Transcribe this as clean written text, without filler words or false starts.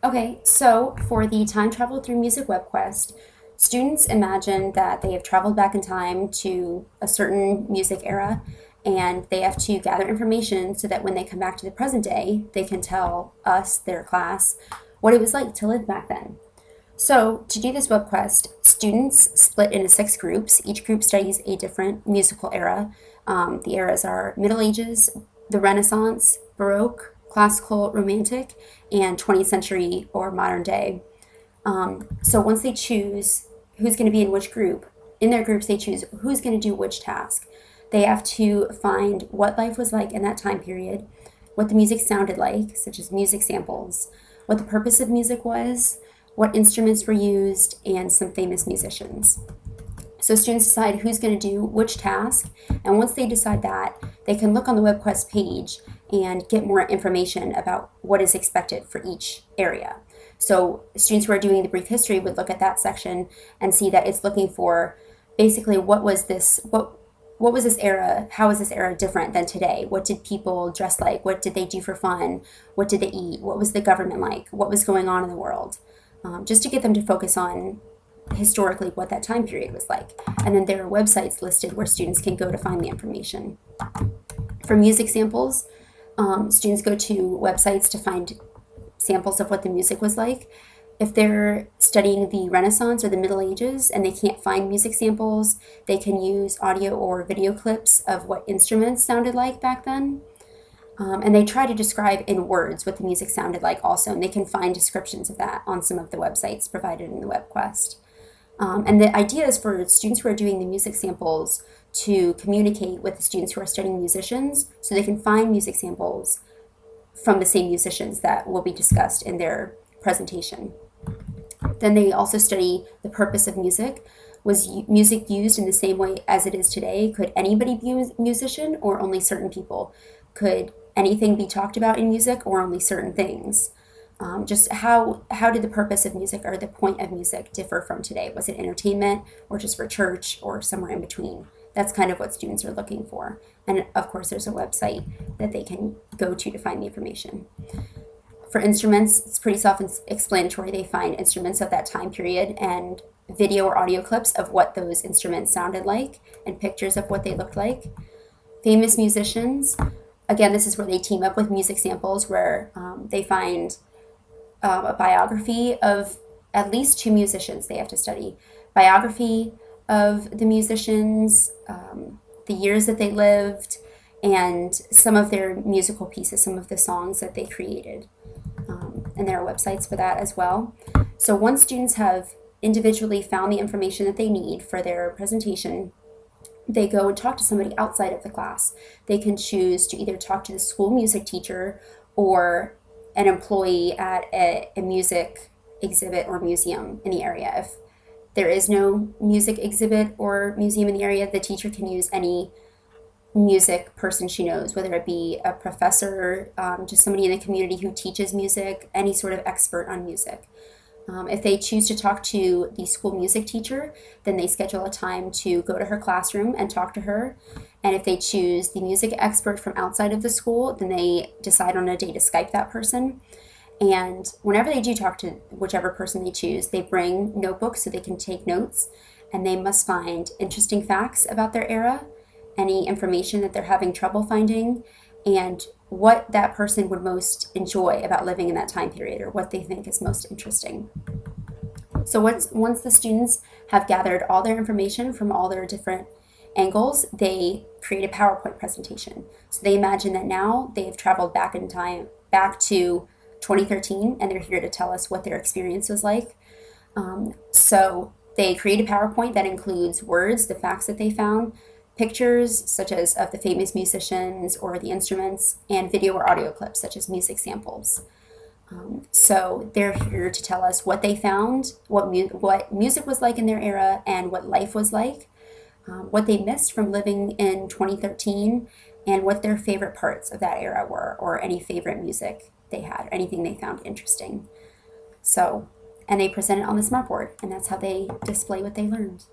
Okay, so for the time travel through music Webquest, students imagine that they have traveled back in time to a certain music era and they have to gather information so that when they come back to the present day, they can tell us, their class, what it was like to live back then. So, to do this web quest, students split into 6 groups. Each group studies a different musical era. The eras are Middle Ages, the Renaissance, Baroque, Classical, Romantic, and 20th century or modern day. So, once they choose who's going to be in which group, in their groups, they choose who's going to do which task. They have to find what life was like in that time period, what the music sounded like, such as music samples, what the purpose of music was, what instruments were used, and some famous musicians. So students decide who's going to do which task, and once they decide that, they can look on the WebQuest page and get more information about what is expected for each area. So students who are doing the brief history would look at that section and see that it's looking for basically what was this era, how was this era different than today? What did people dress like? What did they do for fun? What did they eat? What was the government like? What was going on in the world? Just to get them to focus on historically what that time period was like. And then there are websites listed where students can go to find the information. For music samples, students go to websites to find samples of what the music was like. If they're studying the Renaissance or the Middle Ages and they can't find music samples, they can use audio or video clips of what instruments sounded like back then. And they try to describe in words what the music sounded like also, and they can find descriptions of that on some of the websites provided in the WebQuest. And the idea is for students who are doing the music samples to communicate with the students who are studying musicians so they can find music samples from the same musicians that will be discussed in their presentation. Then they also study the purpose of music. Was music used in the same way as it is today? Could anybody be a musician or only certain people? Could anything be talked about in music or only certain things? Just how did the purpose of music or the point of music differ from today? Was it entertainment or just for church or somewhere in between? That's kind of what students are looking for. And of course, there's a website that they can go to find the information. For instruments, it's pretty self-explanatory. They find instruments of that time period and video or audio clips of what those instruments sounded like and pictures of what they looked like. Famous musicians, again, this is where they team up with music samples where they find a biography of at least 2 musicians they have to study. Biography of the musicians, the years that they lived, and some of their musical pieces, some of the songs that they created. And there are websites for that as well. So once students have individually found the information that they need for their presentation, they go and talk to somebody outside of the class. They can choose to either talk to the school music teacher or an employee at a music exhibit or museum in the area. If there is no music exhibit or museum in the area, the teacher can use any music person she knows, whether it be a professor, just somebody in the community who teaches music, any sort of expert on music. If they choose to talk to the school music teacher, then they schedule a time to go to her classroom and talk to her. And if they choose the music expert from outside of the school, then they decide on a day to Skype that person. And whenever they do talk to whichever person they choose, they bring notebooks so they can take notes. And they must find interesting facts about their era, any information that they're having trouble finding, and what that person would most enjoy about living in that time period or what they think is most interesting. So once the students have gathered all their information from all their different angles, they create a PowerPoint presentation. So they imagine that now they've traveled back in time, back to 2013, and they're here to tell us what their experience was like. So they create a PowerPoint that includes words, the facts that they found, pictures such as of the famous musicians or the instruments, and video or audio clips such as music samples. So they're here to tell us what they found, what music was like in their era, and what life was like, what they missed from living in 2013, and what their favorite parts of that era were, or any favorite music they had, or anything they found interesting. So, and they present it on the smartboard, and that's how they display what they learned.